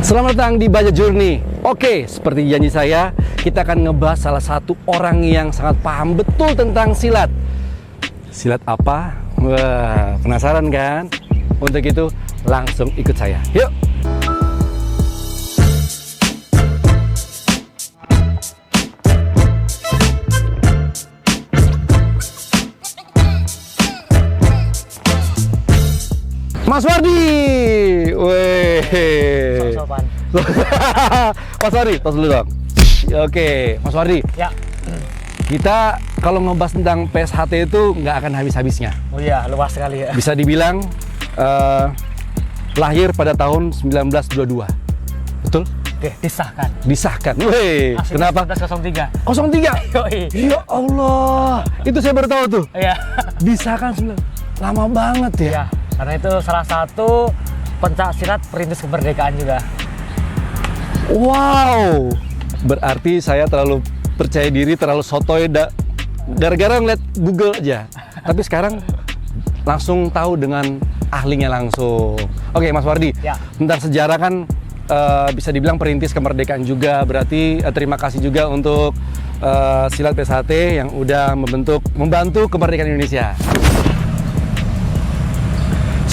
Selamat datang di Baja Journey. Oke, seperti janji saya, kita akan ngebahas salah satu orang yang sangat paham betul tentang silat. Silat apa? Wah, penasaran kan? Untuk itu, langsung ikut saya. Yuk! Mas Wardi, weh. Sopan. Mas Wardi, tos dulu dong. Oke, Mas Wardi. Ya. Kita kalau ngebahas tentang PSHT itu nggak akan habis-habisnya. Oh iya, luas sekali ya. Bisa dibilang lahir pada tahun 1922. Betul? Oke, disahkan. Disahkan. Weh, kenapa? 1903. 03. Yoi. Ya Allah, itu saya baru tahu tuh. Iya. Disahkan 9. Lama banget ya. Iya, karena itu salah satu pencak silat perintis kemerdekaan juga. Wow, berarti saya terlalu percaya diri, terlalu sotoy gara-gara ngeliat Google aja. Tapi sekarang langsung tahu dengan ahlinya langsung. Oke, Mas Wardi, Ya. tentang sejarah kan bisa dibilang perintis kemerdekaan juga. Berarti terima kasih juga untuk silat PSHT yang udah membantu kemerdekaan Indonesia.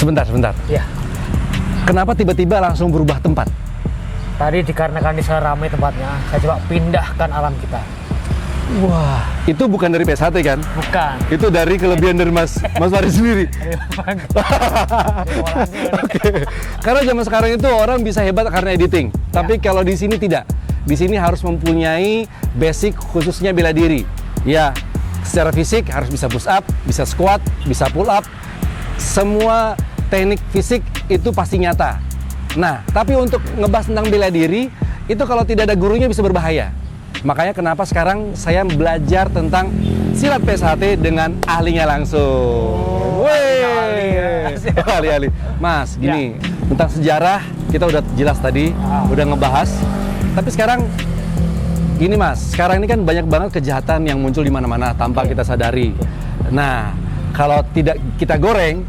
Sebentar. Iya. Kenapa tiba-tiba langsung berubah tempat? Tadi dikarenakan di sana ramai tempatnya, saya coba pindahkan alam kita. Wah, itu bukan dari PSHT kan? Bukan. Itu dari kelebihan dari Mas Wardi sendiri. Oke. Karena zaman sekarang itu orang bisa hebat karena editing. Tapi kalau di sini tidak. Di sini harus mempunyai basic khususnya bela diri. Ya, secara fisik harus bisa push up, bisa squat, bisa pull up. Semua teknik fisik itu pasti nyata. Nah, tapi untuk ngebahas tentang bela diri, itu kalau tidak ada gurunya bisa berbahaya. Makanya kenapa sekarang saya belajar tentang silat PSHT dengan ahlinya langsung. Ahli-ahli. Mas, gini, tentang sejarah kita udah jelas tadi, udah ngebahas. Tapi sekarang gini Mas, sekarang ini kan banyak banget kejahatan yang muncul di mana-mana tanpa kita sadari. Nah, kalau tidak kita goreng,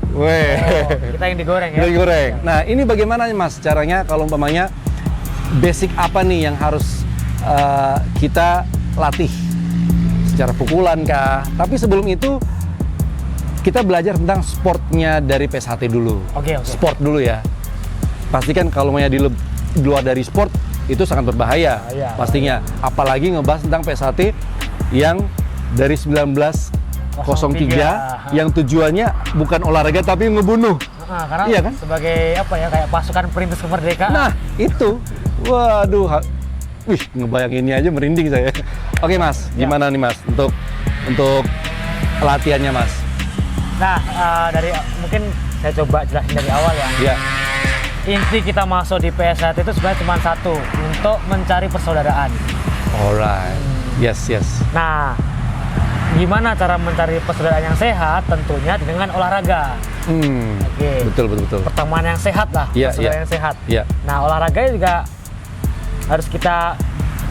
Kita yang digoreng ya. kita goreng. Nah, ini bagaimana Mas caranya kalau umpamanya basic apa nih yang harus kita latih? Secara pukulan kah? Tapi sebelum itu kita belajar tentang sportnya dari PSHT dulu. Oke. Sport dulu ya. Pastikan kalau mau di luar dari sport itu sangat berbahaya pastinya. Apalagi ngebahas tentang PSHT yang dari 1903 yang tujuannya bukan olahraga tapi ngebunuh. Nah, karena Iya kan? sebagai apa ya, kayak pasukan perintis kemerdekaan. Nah, itu. Waduh. Wih, ngebayanginnya aja merinding saya. Oke, Mas. Gimana nih, Mas? Untuk latihannya, Mas? Nah, dari mungkin saya coba jelasin dari awal ya. Iya. Inti kita masuk di PSHT itu sebenarnya cuma satu, untuk mencari persaudaraan. Alright. Yes. Nah, gimana cara mencari persaudaraan yang sehat? Tentunya dengan olahraga. Oke. Betul. Pertemanan yang sehat lah, persaudaraan yang sehat. Iya. Nah, olahraga juga harus kita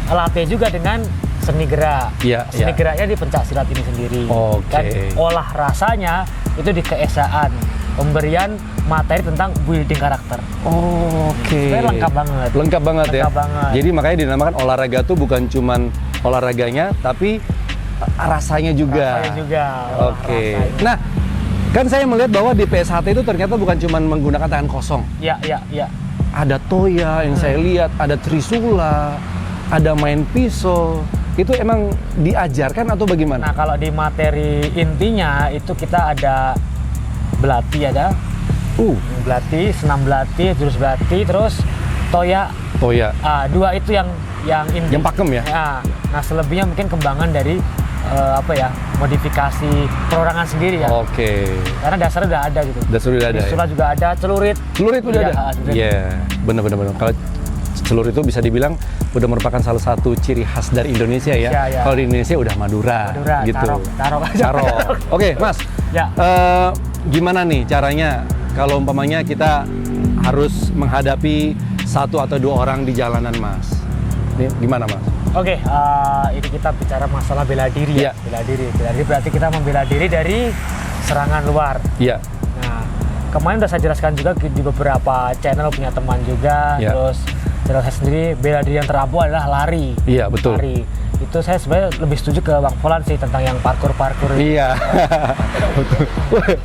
latih juga dengan seni gerak. Iya. Seni geraknya di pencak silat ini sendiri. Oke. Dan olah rasanya itu di keesaan, pemberian materi tentang building karakter. Oke. Sebenarnya lengkap banget. Lengkap banget ya. Lengkap banget. Jadi makanya dinamakan olahraga tuh bukan cuman olahraganya, tapi rasanya juga. Rasanya juga. Oke. Rasanya. Nah, kan saya melihat bahwa di PSHT itu ternyata bukan cuman menggunakan tangan kosong. Iya. Ada toya yang saya lihat, ada trisula, ada main pisau. Itu emang diajarkan atau bagaimana? Nah, kalau di materi intinya itu kita ada belati, ada belati, senam belati, jurus belati, terus toya. Toya. Dua itu yang inti. Yang pakem ya? Nah, selebihnya mungkin kembangan dari modifikasi perorangan sendiri ya. Oke. Karena dasarnya udah ada gitu. Dasar udah ada. Trisula juga ada, celurit. Celurit udah ada. Celurit. Iya, benar. Kalau celurit itu bisa dibilang udah merupakan salah satu ciri khas dari Indonesia ya. Ya. Kalau di Indonesia udah Madura gitu. Carok. Oke, Mas. Ya. Gimana nih caranya kalau umpamanya kita harus menghadapi satu atau dua orang di jalanan, Mas? Ini gimana, Mas? Oke, ini kita bicara masalah bela diri ya. Bela diri berarti kita membela diri dari serangan luar. Iya. Nah, kemarin udah saya jelaskan juga di beberapa channel punya teman juga, terus Kalau saya sendiri bela diri yang terampuh adalah lari. Iya, betul. Lari. Itu saya sebenarnya lebih setuju ke Bang Volan sih tentang yang parkour. Iya. Itu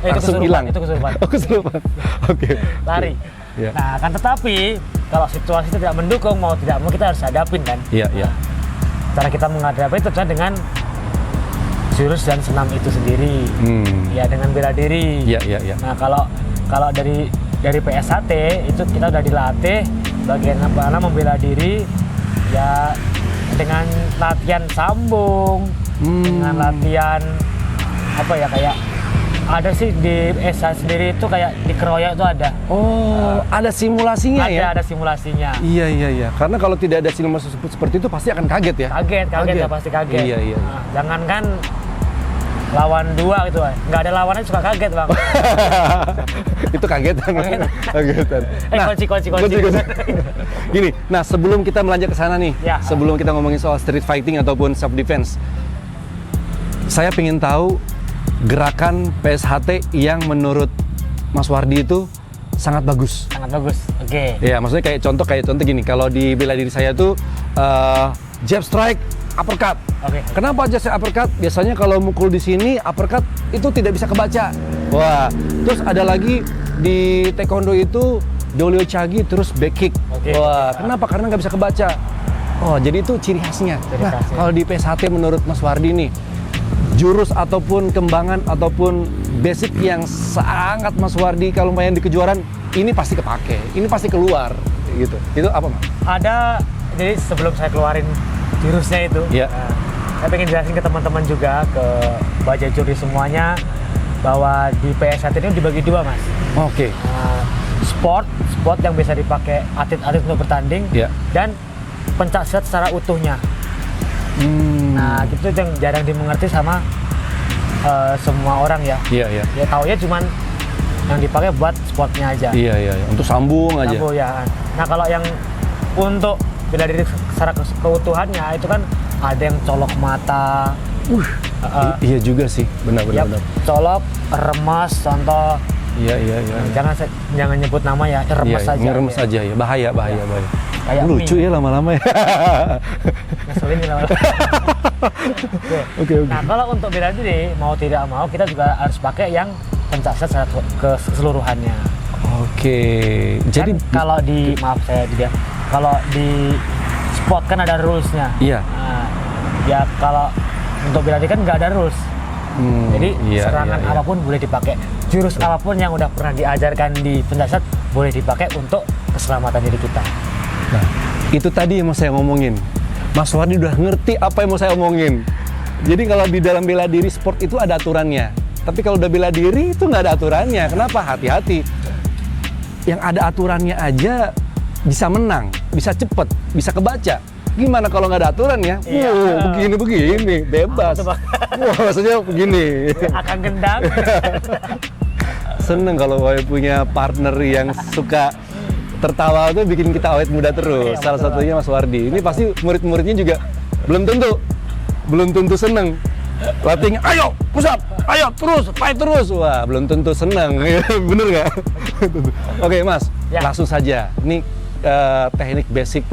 Langsung kesurupan, hilang. itu kesurupan. Oh, kesurupan. Oke. Lari. Iya. Nah, kan tetapi kalau situasi tidak mendukung mau tidak mau kita harus hadapin kan. Iya, iya. Cara kita menghadapi itu adalah dengan jurus dan senam itu sendiri. Ya dengan bela diri. Iya, iya, iya. Nah, kalau dari PSHT itu kita udah dilatih bagian apa membela diri ya dengan latihan sambung, dengan latihan apa ya kayak ada sih di PSHT sendiri itu kayak di keroyak itu ada. Oh, ada simulasinya ya? Ada simulasinya. Iya, iya, iya. Karena kalau tidak ada simulasi seperti itu pasti akan kaget ya? Kaget ya pasti kaget. Iya, iya. Nah, jangankan lawan 2 gitu, nggak ada lawannya suka kaget Bang. Itu kagetan. Kagetan. Kunci. Gini, nah sebelum kita melanjut ke sana nih, Ya. sebelum kita ngomongin soal street fighting ataupun self defense, saya pengen tahu gerakan PSHT yang menurut Mas Wardi itu sangat bagus. Sangat bagus. Oke. Ya, maksudnya kayak contoh gini, kalau di bela diri saya tuh jab strike, uppercut. Oke. Kenapa jab strike uppercut? Biasanya kalau mukul di sini uppercut itu tidak bisa kebaca. Wah, terus ada lagi di taekwondo itu dolio chagi terus back kick. Oke. Wah, kenapa? Karena nggak bisa kebaca. Oh, jadi itu ciri khasnya. Nah, kalau di PSHT menurut Mas Wardi nih, jurus ataupun kembangan ataupun basic yang sangat Mas Wardi kalau main di kejuaraan ini pasti kepake, ini pasti keluar gitu. Itu apa, Mas? Ada, jadi sebelum saya keluarin jurusnya itu, Iya. saya pengen jelasin ke teman-teman juga, ke baja juri semuanya, bahwa di PSHT ini dibagi 2 Mas. Oke. Sport yang bisa dipakai atlet-atlet untuk bertanding, Iya. dan pencak silat secara utuhnya. Nah, gitu yang jarang dimengerti sama semua orang ya. Iya, iya. Ya taunya cuman yang dipakai buat sportnya aja. Iya, iya, iya. Untuk sambung aja. Sambung, ya. Nah, kalau yang untuk bela diri secara keutuhannya itu kan ada yang colok mata. Iya juga sih, benar-benar. Colok, remas, contoh. Iya, iya, iya. Jangan nyebut nama ya, remas Iya, saja. ngeremes ya. aja ya, bahaya. Kayak Lucu mie. ya lama-lama ya. Ngeselin nih lama-lama. Oke. Nah, kalau untuk bela diri mau tidak mau kita juga harus pakai yang pencak silat secara keseluruhannya. Oke. Jadi Kan kalau di kalau di sport kan ada rules-nya. Iya. Nah, ya kalau untuk bela diri kan nggak ada rules. Jadi iya, serangan iya. apapun boleh dipakai. Jurus apapun yang udah pernah diajarkan di pencak silat boleh dipakai untuk keselamatan diri kita. Nah, itu tadi yang mau saya ngomongin. Mas Wardi udah ngerti apa yang mau saya omongin. Jadi kalau di dalam bela diri sport itu ada aturannya. Tapi kalau udah bela diri itu nggak ada aturannya. Kenapa? Hati-hati. Yang ada aturannya aja bisa menang, bisa cepet, bisa kebaca. Gimana kalau nggak ada aturannya? Iya. Begini, bebas. Apa tuh, Bang? Wah, maksudnya begini. Akan gendang. Seneng kalau punya partner yang suka tertawa tuh bikin kita awet muda terus. Iya, Salah betul. satunya Mas Wardi. Ini pasti murid-muridnya juga belum tentu seneng. Latihnya, ayo push up, ayo terus, fight terus. Wah, belum tentu seneng. Bener nggak? Oke Mas, Ya. langsung saja. Ini teknik basic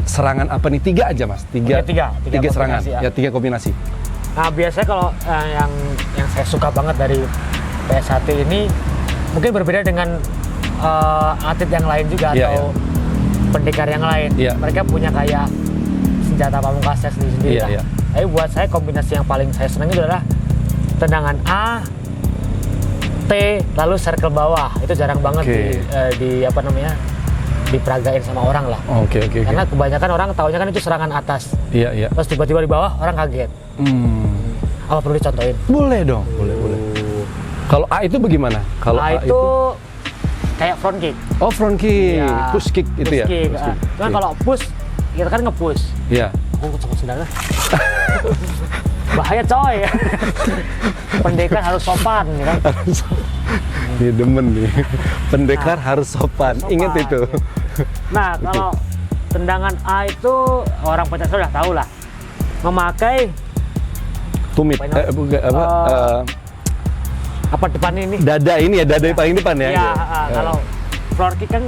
serangan apa nih? 3 aja Mas. Tiga Tiga serangan. kombinasi, ya. Ya 3 kombinasi. Nah, biasanya kalau yang saya suka banget dari PSHT ini mungkin berbeda dengan atlet yang lain juga Iya, atau pendekar yang lain. Iya. Mereka punya kayak senjata pamungkasnya sendiri-sendiri Iya, lah. iya. Tapi buat saya kombinasi yang paling saya senang itu adalah tendangan A, T, lalu circle bawah. Itu jarang banget Oke. di apa namanya diperagain sama orang lah. Oke. Karena kebanyakan orang taunya kan itu serangan atas. Iya. Terus tiba-tiba di bawah orang kaget. Apa perlu dicontohin? Boleh dong, boleh. Kalau A itu bagaimana? Kalau A itu kayak front kick. Oh, front kick, Ya, push kick itu ya. Kick. Push kick. Cuman kalau push, kita kan nge-push. Iya. Aku copot sendalnya. Bahaya coy. Pendekar harus sopan, ya kan? Ini demen nih. Pendekar harus sopan. Ingat itu. Nah, kalau tendangan A itu orang pencak silat udah tahu lah. Memakai Tumit. apa depan ini? Dada ini ya, dada yang paling depan ya. Iya, kalau floor kick kan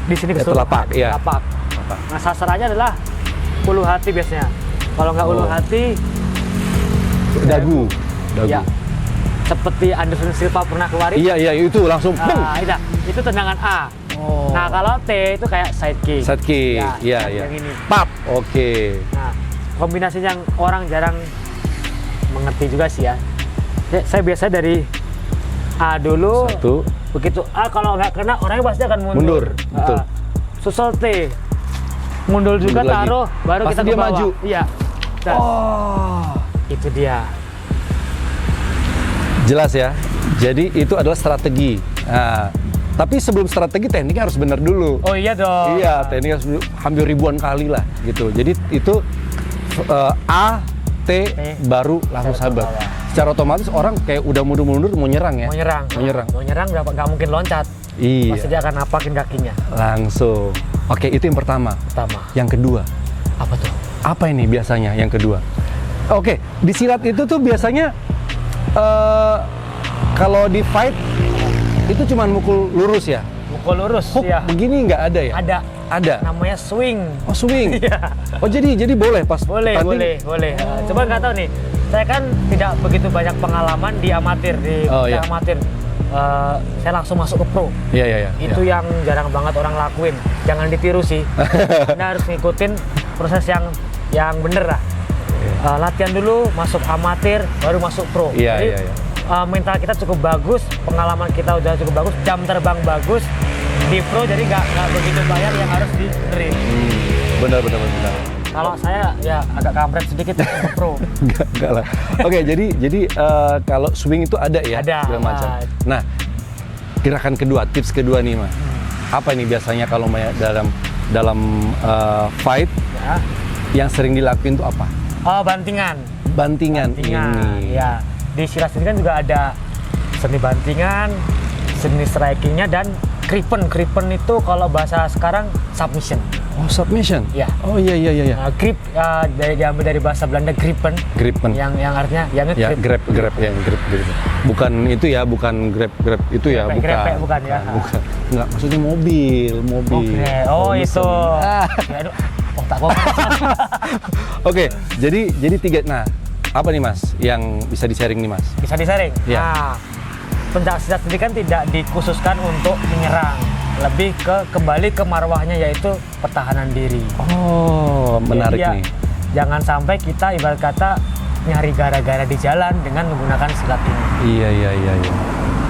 di sini Ya, keseluruhan. telapak, iya. Telapak. Apa? Nah, sasarannya adalah ulu hati biasanya. Kalau nggak ulu Oh. hati, Dagu. ya seperti Anderson Silva pernah keluarin. Iya, itu langsung. Nah, itu tendangan A. Oh. Nah, kalau T itu kayak side kick. Side kick. Ya, Iya. yang ini. Pap. Oke. Nah, kombinasi yang orang jarang mengerti juga sih ya. Saya biasa dari A dulu. Satu. Begitu A kalau nggak kena orangnya pasti akan mundur. Betul. Susul T. Mundur juga Mundur lagi. taruh, baru Pasti kita ke dia bawah. maju. Iya. Dan Oh. itu dia. Jelas ya. Jadi itu adalah strategi. Nah, tapi sebelum strategi tekniknya harus benar dulu. Oh iya dong. Iya, tekniknya harus hampir ribuan kali lah gitu. Jadi itu A, T, baru langsung Baru ke sabar. bawah. Secara otomatis orang kayak udah mundur-mundur mau nyerang ya. Mau nyerang. Mau nyerang nggak mungkin loncat. Iya. Pasti dia akan napakin kakinya. Langsung. Oke, itu yang pertama. Pertama. Yang kedua, Apa tuh? apa ini biasanya yang kedua? Oke, di silat itu tuh biasanya kalau di fight itu cuma mukul lurus ya. Mukul lurus. Hook Iya. begini nggak ada ya? Ada. Ada. Namanya swing. Oh, swing. Iya. Oh, jadi boleh pas Boleh, tanding? boleh. Coba nggak tahu nih. Saya kan tidak begitu banyak pengalaman di amatir, Oh, iya. amatir. Saya langsung masuk ke pro. Iya. Itu yang jarang banget orang lakuin. Jangan ditiru sih. Anda harus ngikutin proses yang bener lah. Latihan dulu, masuk amatir, baru masuk pro. Iya, Jadi, iya. mental kita cukup bagus, pengalaman kita udah cukup bagus, jam terbang bagus di pro, jadi nggak begitu banyak yang harus dibenerin. Benar. Kalau saya ya agak kampret sedikit ke pro. Enggak lah. Oke, jadi kalau swing itu ada ya? Ada. Segala macam. Nah, gerakan kedua, tips kedua nih, Mas. Apa ini biasanya kalau dalam fight Ya. yang sering dilakuin itu apa? Oh, bantingan. Bantingan ini. Ya. Di silat sendiri kan juga ada seni bantingan, seni strikingnya, dan kripen. Kripen itu kalau bahasa sekarang submission. Oh, submission? Iya. Oh, iya. Grip diambil dari bahasa Belanda gripen. Gripen. Yang artinya Ya, nge-grip. grab ya, grip. Bukan itu ya, bukan grab itu ya, Grepek, bukan ya. Bukan. Enggak, maksudnya mobil. Oke. Oh, Kalau itu. mesen. Ya, aduh. Oh, tak apa. Oke, jadi tiga. Nah, apa nih Mas yang bisa di-sharing nih Mas? Bisa disaring. Iya. Nah, pencak silat sendiri kan tidak dikhususkan untuk menyerang, lebih kembali ke marwahnya, yaitu pertahanan diri. Oh, menarik Jadi ya, nih. jangan sampai kita ibarat kata nyari gara-gara di jalan dengan menggunakan silat ini. Iya.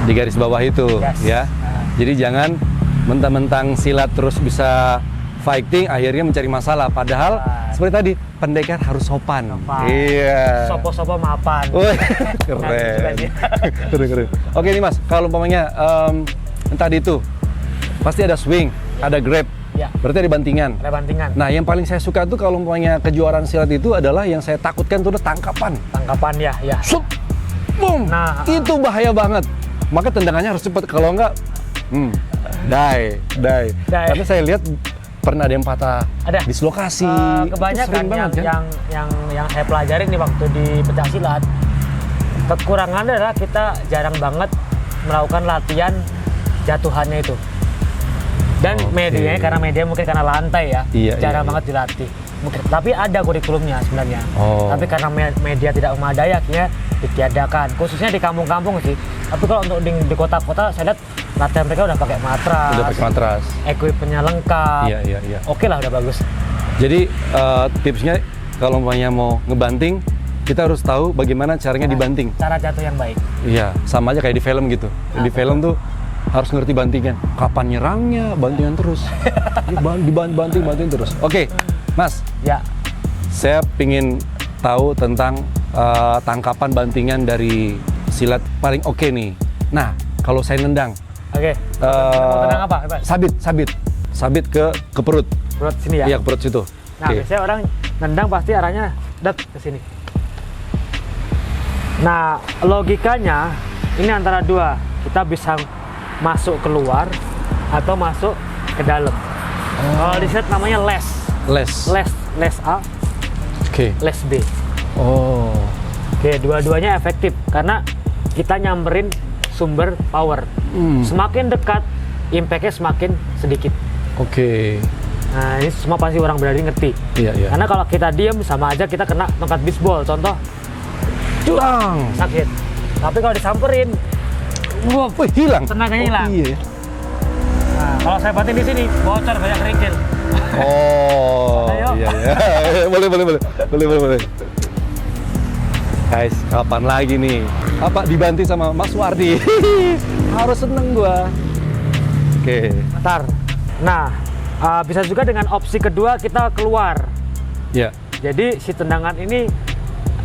Di garis bawah itu Yes. ya. Jadi jangan mentang-mentang silat terus bisa fighting akhirnya mencari masalah. Padahal seperti tadi, pendekar harus sopan. Sopan. Iya. Sopo-sopo mapan. Wih, Nah, gitu juga sih. keren. Oke nih Mas, kalau umpamanya tadi itu pasti ada swing, ada grab. Ya. Berarti ada bantingan. Ada bantingan. Nah, yang paling saya suka tuh kalau umpamanya kejuaraan silat itu adalah yang saya takutkan tuh adalah tangkapan. Tangkapan ya. Shoot, boom. Nah, itu bahaya banget. Maka tendangannya harus cepat. Kalau enggak, die. Karena saya lihat pernah ada yang patah Ada. dislokasi. Itu Kebanyakan sering banget, kan? yang saya pelajarin nih waktu di pencak silat, kekurangannya adalah kita jarang banget melakukan latihan jatuhannya itu. Dan Oke. medianya, karena media mungkin karena lantai ya, Iya, jarang iya. banget dilatih. Mungkin, tapi ada kurikulumnya sebenarnya. Oh. Tapi karena media tidak memadai, akhirnya ditiadakan. Khususnya di kampung-kampung sih. Tapi kalau untuk di kota-kota, saya lihat latihan mereka udah pakai matras. Udah pakai matras. Equipmentnya lengkap. Iya. Oke lah, udah bagus. Jadi tipsnya kalau umpamanya mau ngebanting, kita harus tahu bagaimana caranya dibanting. Cara jatuh yang baik. Iya, sama aja kayak di film gitu. Di film tuh harus ngerti bantingan. Kapan nyerangnya, bantingan terus. Banting terus. Oke, Mas. Ya. Saya pingin tahu tentang tangkapan bantingan dari silat paling oke nih. Nah, kalau saya nendang, Oke. Mau tenang apa? Bebas. sabit ke perut. Perut sini ya. Iya, ke perut situ. Nah, Oke. biasanya orang nendang pasti arahnya ke sini. Nah, logikanya ini antara dua. Kita bisa masuk keluar atau masuk ke dalam. Kalau di silat namanya les. Les A, Oke. les B. Oh. Oke, dua-duanya efektif karena kita nyamperin sumber power. Semakin dekat, impact-nya semakin sedikit. Oke. Nah, ini semua pasti orang bela diri ngerti. Iya. Karena kalau kita diem sama aja kita kena tongkat bisbol, contoh Cuang. sakit. Tapi kalau disamperin, wah, Wih, hilang. tenaganya hilang. Iya. Nah, kalau saya batin di sini bocor banyak kerikil. Oh, Ayo. iya. boleh. Guys, kapan lagi nih? Apa dibanting sama Mas Wardi? Harus seneng gua. Oke. Bentar. Nah, bisa juga dengan opsi kedua kita keluar. Ya. Jadi si tendangan ini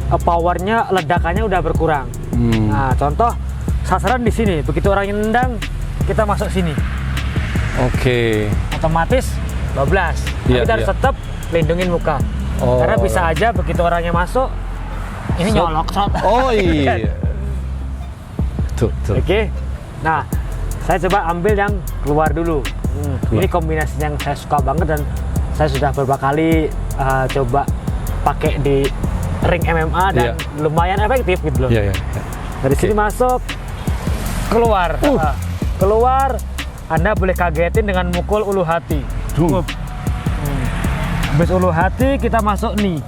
powernya, ledakannya udah berkurang. Nah, contoh sasaran di sini. Begitu orang yang nendang, kita masuk sini. Oke. Otomatis 12. Tapi Iya, kita harus iya. tetap lindungin muka. Oh. Karena bisa aja begitu orangnya masuk, ini nyolok shot. Oh iya. Tuh. Oke. Nah, saya coba ambil yang keluar dulu. Keluar. Ini kombinasi yang saya suka banget dan saya sudah beberapa kali coba pakai di ring MMA dan lumayan efektif gitu loh. Iya. Dari sini masuk, keluar. Keluar, Anda boleh kagetin dengan mukul ulu hati. Boom. Habis ulu hati kita masuk nih.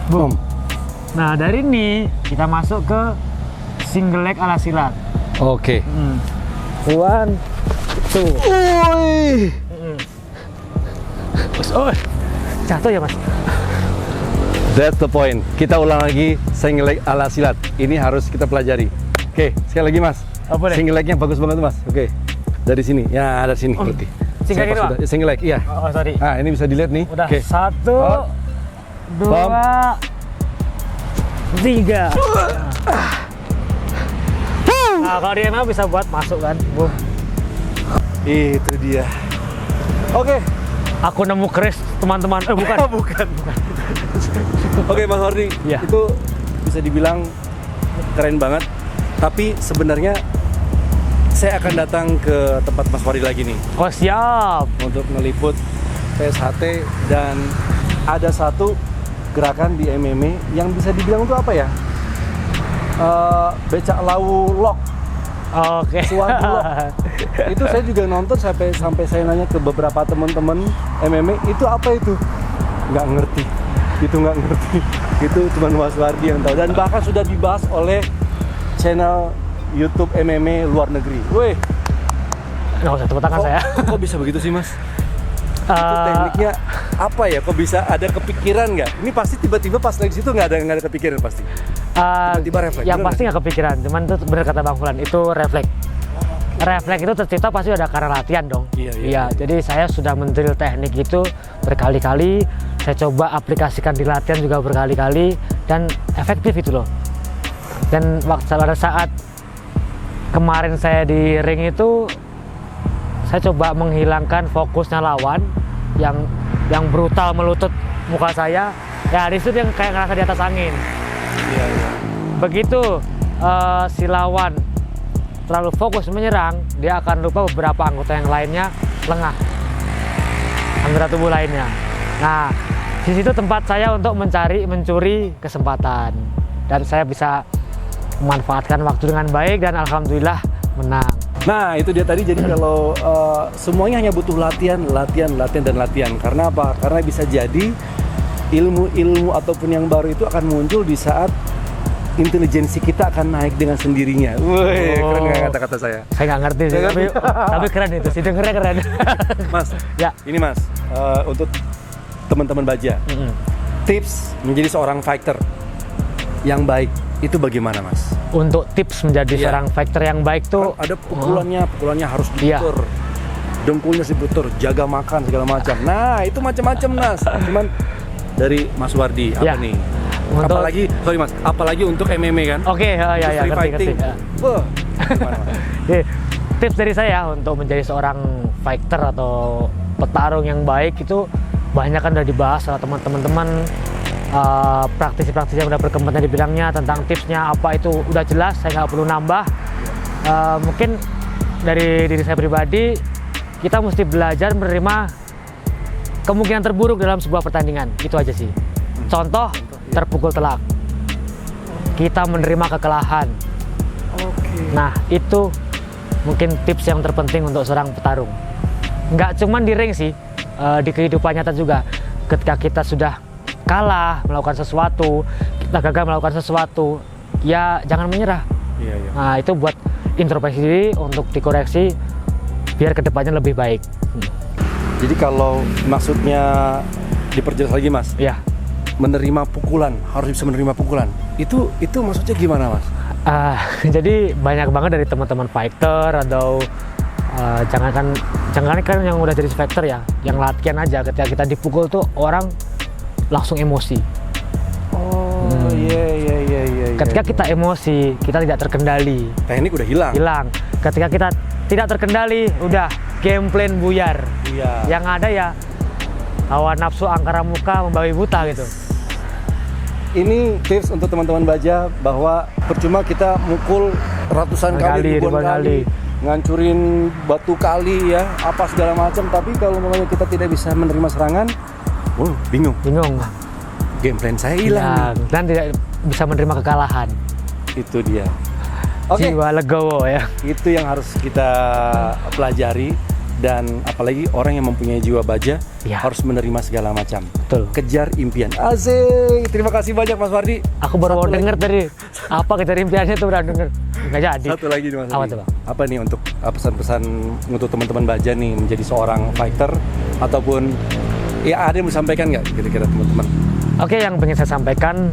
Boom. Nah, dari ini kita masuk ke single leg ala silat. Oke. 1, 2. Woi. Oh, jatuh ya, Mas? That's the point. Kita ulang lagi single leg ala silat. Ini harus kita pelajari. Oke, sekali lagi Mas. Oh, boleh. Single legnya bagus banget Mas. Oke. Dari sini. Ya, dari sini berarti. single Saya leg pas doang? sudah- single leg, iya. Oh, sorry. Nah, ini bisa dilihat nih. Udah. Oke. 1, Oh. 2, 3. Nah, kalau di MMA bisa buat masuk kan. Boom. Itu dia. Oke. Aku nemu keris, teman-teman. Bukan. Bukan. Oke, Mas Wardi. Iya. Itu bisa dibilang keren banget. Tapi sebenarnya saya akan datang ke tempat Mas Wardi lagi nih Oh, siap. untuk meliput PSHT, dan ada satu gerakan di MMA yang bisa dibilang itu apa ya? Becak lawu lock. Oke. Suatu lock. Itu saya juga nonton sampai saya nanya ke beberapa teman-teman MMA, itu apa itu? Nggak ngerti. Itu nggak ngerti. Itu cuma Mas Wardi yang tahu, dan bahkan sudah dibahas oleh channel YouTube MMA luar negeri. Weh, Nggak usah tepuk tangan saya. kok bisa begitu sih Mas? Itu tekniknya apa ya? Kok bisa ada kepikiran nggak? Ini pasti tiba-tiba pas lagi di situ nggak ada kepikiran pasti. Tiba-tiba refleks. Yang Bener pasti nggak kepikiran, cuman itu benar kata Bang Fulan, itu refleks. Refleks itu tercipta pasti ada karena latihan dong. Iya. Jadi saya sudah mendrill teknik itu berkali-kali, saya coba aplikasikan di latihan juga berkali-kali, dan efektif itu loh. Dan pada saat kemarin saya di ring itu, saya coba menghilangkan fokusnya lawan yang brutal melutut muka saya. Ya di situ yang kayak ngerasa di atas angin. Iya. Begitu si lawan terlalu fokus menyerang, dia akan lupa beberapa anggota yang lainnya lengah, anggota tubuh lainnya. Nah, di situ tempat saya untuk mencuri kesempatan, dan saya bisa memanfaatkan waktu dengan baik, dan alhamdulillah menang. Nah, itu dia tadi. Jadi kalau semuanya hanya butuh latihan. Karena apa? Karena bisa jadi ilmu-ilmu ataupun yang baru itu akan muncul di saat intelijensi kita akan naik dengan sendirinya. Wih, keren nggak kata-kata saya? Saya nggak ngerti sih, tapi keren itu sih, dengernya keren. Mas, Ya. ini Mas, untuk teman-teman Baja, tips menjadi seorang fighter yang baik itu bagaimana Mas? Untuk tips menjadi Iya. seorang fighter yang baik tuh, Kan ada pukulannya harus Iya. diputer, dengkulnya diputer, jaga makan segala macam. Nah, itu macam-macam Mas. Cuman dari Mas Wardi apa Iya. nih? Untuk- Apalagi untuk MMA kan? Oke, ya Free ngerti. fighting. Ya. Wah, gimana, Mas? Oke, tips dari saya untuk menjadi seorang fighter atau petarung yang baik itu banyak kan udah dibahas oleh teman-teman, praktisi-praktisi yang udah berkembang di bidangnya, tentang tipsnya apa itu udah jelas, saya nggak perlu nambah. Mungkin dari diri saya pribadi, kita mesti belajar menerima kemungkinan terburuk dalam sebuah pertandingan, itu aja sih. Contoh, terpukul telak, kita menerima kekalahan. Nah, itu mungkin tips yang terpenting untuk seorang petarung. Nggak cuman di ring sih, di kehidupan nyata juga. Ketika kita sudah kalah melakukan sesuatu, kita gagal melakukan sesuatu, ya jangan menyerah. Iya, iya. Nah, itu buat introspeksi diri untuk dikoreksi biar kedepannya lebih baik. Jadi kalau maksudnya diperjelas lagi Mas, Ya. menerima pukulan, harus bisa menerima pukulan. Itu maksudnya gimana Mas? Jadi banyak banget dari teman-teman fighter atau jangan kan yang udah jadi fighter ya, yang latihan aja ketika kita dipukul tuh orang langsung emosi. Oh iya. Ketika kita emosi, kita tidak terkendali. Teknik udah hilang. Ketika kita tidak terkendali, udah game plan buyar. Iya. Yang ada ya hawa nafsu angkara muka membabi buta gitu. Ini tips untuk teman-teman baja bahwa percuma kita mukul ratusan kali, ribuan kali, ngancurin batu kali ya, apa segala macam. Tapi kalau namanya kita tidak bisa menerima serangan, bingung. Game plan saya hilang. Dan tidak bisa menerima kekalahan. Itu dia. Oke. Jiwa legowo ya. Itu yang harus kita pelajari. Dan apalagi orang yang mempunyai jiwa baja harus menerima segala macam. Betul. Kejar impian. Asik. Terima kasih banyak Mas Wardi. Aku baru mau denger tadi apa kejar impiannya tuh udah denger. Nggak jadi. Satu lagi nih Mas Apa Wardi. tuh, Bang? Apa nih untuk pesan-pesan untuk teman-teman baja nih menjadi seorang fighter ataupun ya ada yang mau disampaikan nggak kira-kira teman-teman? Oke, yang ingin saya sampaikan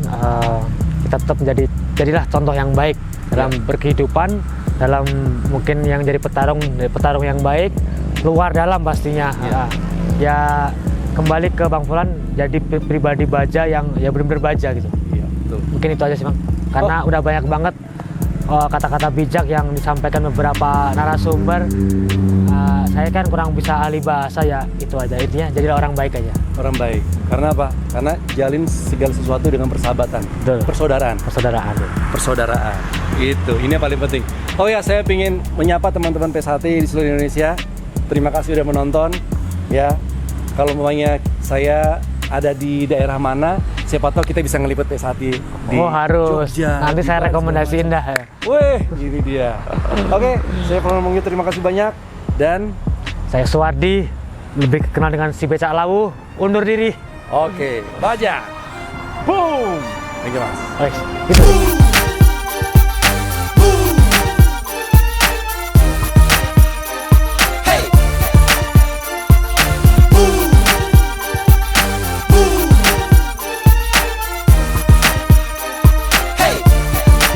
kita tetap jadilah contoh yang baik dalam berkehidupan, dalam mungkin yang jadi petarung yang baik. Luar dalam pastinya ya kembali ke Bang Fulan jadi pribadi baja yang ya benar-benar baja gitu. Iya, betul. Mungkin itu aja sih Bang, karena udah banyak banget kata-kata bijak yang disampaikan beberapa narasumber. Saya kan kurang bisa ahli bahasa ya, itu aja intinya jadilah orang baik aja. Orang baik. Karena apa? Karena jalin segala sesuatu dengan persahabatan. Betul. Persaudaraan. Itu, ini yang paling penting. Oh ya, saya ingin menyapa teman-teman PSHT di seluruh Indonesia. Terima kasih sudah menonton. Ya, kalau mamanya saya ada di daerah mana, siapa tahu kita bisa ngelipet PSHT di harus. Jogja. Nanti saya rekomendasiin dah. Weh, ini dia. Oke, saya Fulan Mongyo, terima kasih banyak. Dan saya Suwardi, lebih kenal dengan si becak lawu, undur diri. oke, baja. Boom. Thank you, Mas. Oke, gitu.